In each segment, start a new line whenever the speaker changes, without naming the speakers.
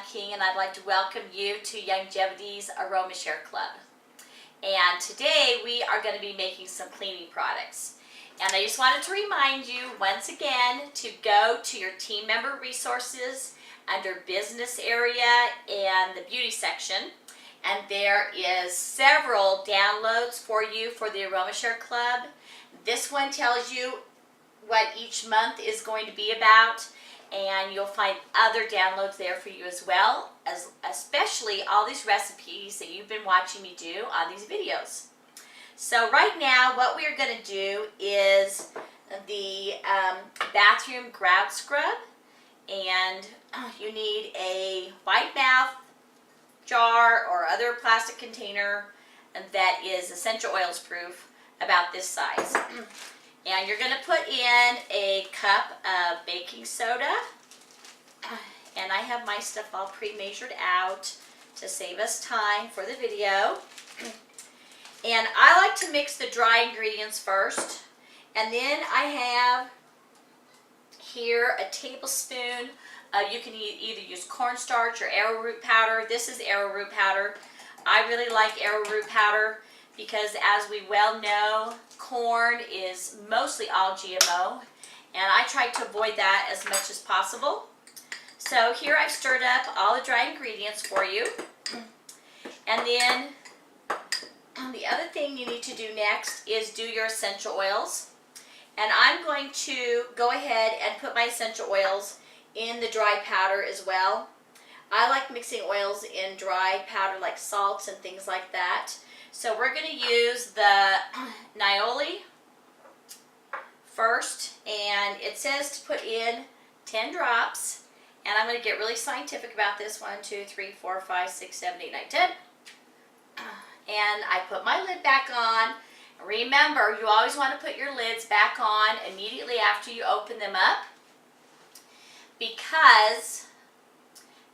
King, and I'd like to welcome you to Longevity's Aroma Share Club. And today we are going to be making some cleaning products. And I just wanted to remind you once again to go to your team member resources under business area and the beauty section. And there is several downloads for you for the Aroma Share Club. This one tells you what each month is going to be about, and you'll find other downloads there for you as well, as especially all these recipes that you've been watching me do on these videos. So right now what we are going to do is the bathroom grout scrub, and you need a wide mouth jar or other plastic container that is essential oils proof, about this size. And you're going to put in a cup of baking soda, and I have my stuff all pre-measured out to save us time for the video. And I like to mix the dry ingredients first, and then I have here a tablespoon. You can either use cornstarch or arrowroot powder. This is arrowroot powder. I really like arrowroot powder because, as we well know, corn is mostly all GMO, and I try to avoid that as much as possible. So here I've stirred up all the dry ingredients for you. And then the other thing you need to do next is do your essential oils. And I'm going to go ahead and put my essential oils in the dry powder as well. I like mixing oils in dry powder like salts and things like that. So we're going to use the Nioli first, and it says to put in 10 drops. And I'm going to get really scientific about this. 1, 2, 3, 4, 5, 6, 7, 8, 9, 10. And I put my lid back on. Remember, you always want to put your lids back on immediately after you open them up, because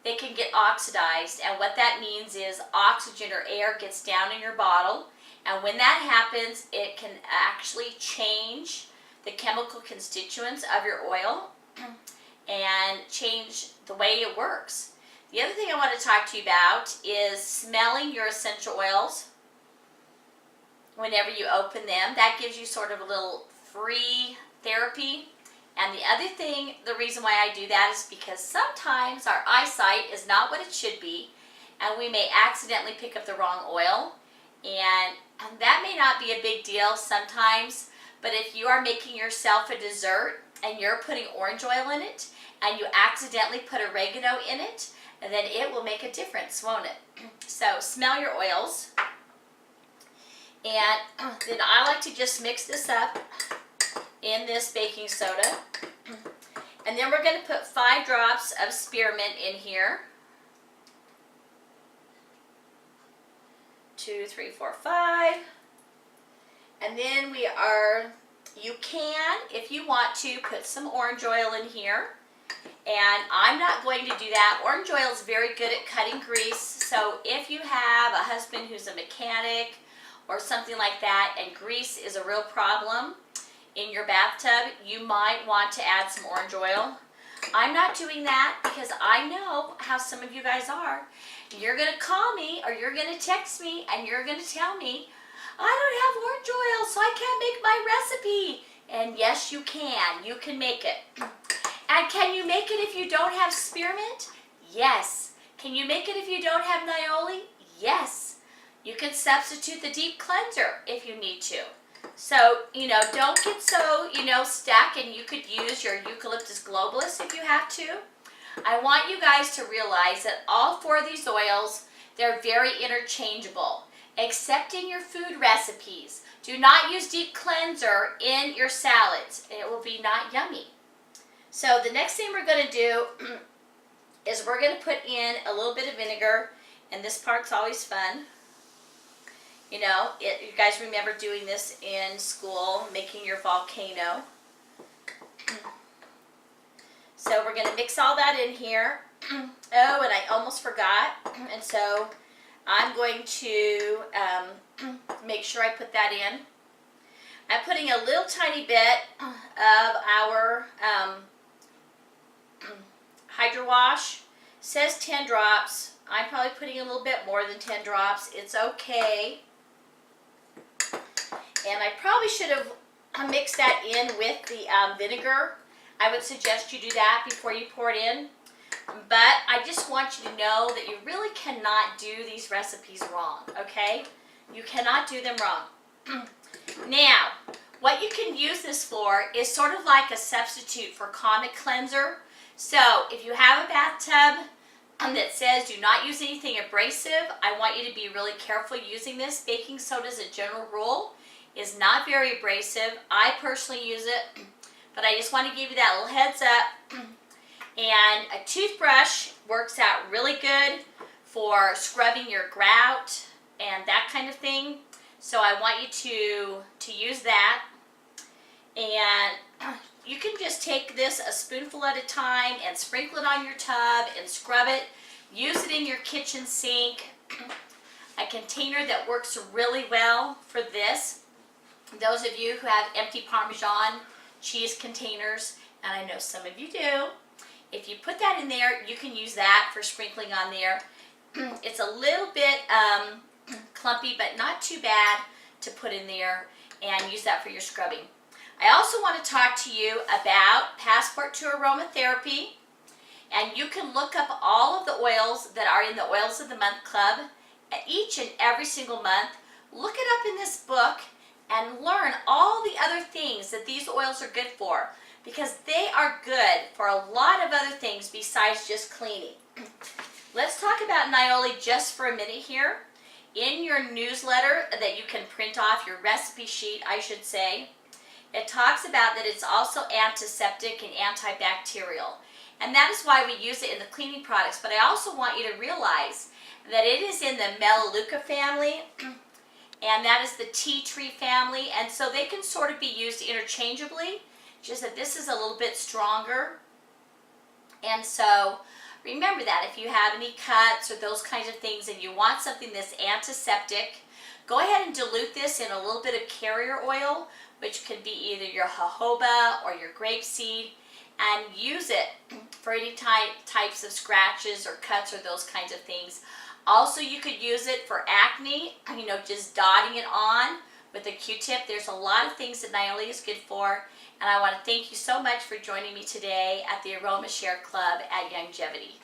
they can get oxidized, and what that means is oxygen or air gets down in your bottle, and when that happens, it can actually change the chemical constituents of your oil and change the way it works. The other thing I want to talk to you about is smelling your essential oils whenever you open them. That gives you sort of a little free therapy. And the other thing, the reason why I do that is because sometimes our eyesight is not what it should be, and we may accidentally pick up the wrong oil, and that may not be a big deal sometimes, but if you are making yourself a dessert and you're putting orange oil in it, and you accidentally put oregano in it, then it will make a difference, won't it? So smell your oils, and then I like to just mix this up in this baking soda. And then we're going to put 5 drops of spearmint in here. 2, 3, 4, 5. And then you can, if you want to, put some orange oil in here. And I'm not going to do that. Orange oil is very good at cutting grease. So if you have a husband who's a mechanic or something like that, and grease is a real problem in your bathtub, you might want to add some orange oil. I'm not doing that because I know how some of you guys are. You're going to call me or you're going to text me and you're going to tell me, I don't have orange oil, so I can't make my recipe. And yes, you can. You can make it. And can you make it if you don't have spearmint? Yes. Can you make it if you don't have Nioli? Yes. You can substitute the deep cleanser if you need to. So, don't get so, stuck, and you could use your Eucalyptus globulus if you have to. I want you guys to realize that all 4 of these oils, they're very interchangeable, except in your food recipes. Do not use deep cleanser in your salads. It will be not yummy. So the next thing we're going to do is we're going to put in a little bit of vinegar, and this part's always fun. You guys remember doing this in school, making your volcano. So we're going to mix all that in here. Oh, and I almost forgot. And so I'm going to make sure I put that in. I'm putting a little tiny bit of our Hydro Wash says 10 drops. I'm probably putting a little bit more than 10 drops. It's okay. And I probably should have mixed that in with the vinegar. I would suggest you do that before you pour it in. But I just want you to know that you really cannot do these recipes wrong, okay? You cannot do them wrong. Now, what you can use this for is sort of like a substitute for comic cleanser. So if you have a bathtub that says do not use anything abrasive, I want you to be really careful using this. Baking soda, as a general rule, is not very abrasive. I personally use it, but I just want to give you that little heads up. And a toothbrush works out really good for scrubbing your grout and that kind of thing. So I want you to use that. And you can just take this a spoonful at a time and sprinkle it on your tub and scrub it. Use it in your kitchen sink. A container that works really well for this. Those of you who have empty Parmesan cheese containers, and I know some of you do, if you put that in there, you can use that for sprinkling on there. It's a little bit clumpy, but not too bad to put in there, and use that for your scrubbing. I also want to talk to you about Passport to Aromatherapy, and you can look up all of the oils that are in the Oils of the Month Club each and every single month. Look it up in this book and learn all the other things that these oils are good for, because they are good for a lot of other things besides just cleaning. Let's talk about Nioli just for a minute here. In your newsletter that you can print off, your recipe sheet, I should say, it talks about that it's also antiseptic and antibacterial. And that is why we use it in the cleaning products. But I also want you to realize that it is in the Melaleuca family, and that is the tea tree family. And so they can sort of be used interchangeably, just that this is a little bit stronger. And so remember that if you have any cuts or those kinds of things and you want something that's antiseptic, go ahead and dilute this in a little bit of carrier oil, which could be either your jojoba or your grapeseed, and use it for any types of scratches or cuts or those kinds of things. Also, you could use it for acne, just dotting it on with a Q-tip. There's a lot of things that Nioli is good for, and I want to thank you so much for joining me today at the Aroma Share Club at Longevity.